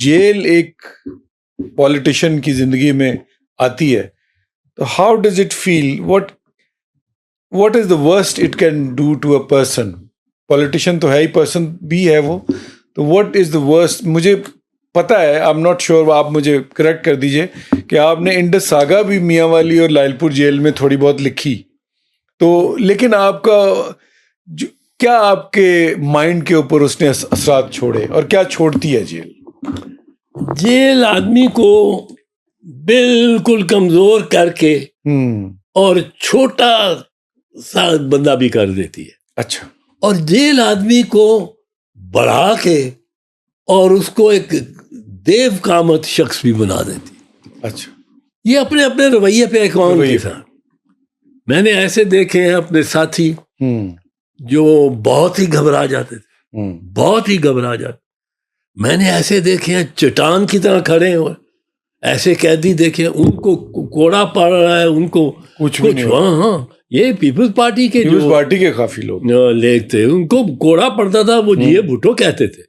Jail एक politician की जिंदगी में आती है तो how does it feel, what is the worst it can do to a person? Politician तो है ही, पर्सन भी है वो, तो व्हाट इज द वर्स्ट? मुझे पता है, आई एम नॉट श्योर, आप मुझे करेक्ट कर दीजिए कि आपने इंडस सागा भी मियांवाली और लायलपुर जेल में थोड़ी बहुत लिखी, तो लेकिन आपका क्या आपके माइंड के ऊपर उसने असरात छोड़े और क्या छोड़ती है जेल? जेल आदमी को बिल्कुल कमजोर करके और छोटा सा बंदा भी कर देती है। अच्छा। और जेल आदमी को बढ़ा के और उसको एक देव कामत शख्स भी बना देती है। अच्छा। ये अपने अपने रवैये पे कौन के साथ, मैंने ऐसे देखे हैं अपने साथी जो बहुत ही घबरा जाते थे, बहुत ही घबरा जाते। मैंने ऐसे देखे हैं चट्टान की तरह खड़े हैं, ऐसे कैदी देखे हैं उनको कोड़ा पड़ रहा है, उनको कुछ हाँ, ये पीपल्स पार्टी के काफी लोग लेख थे, उनको कोड़ा पड़ता था, वो जीए भुट्टो कहते थे।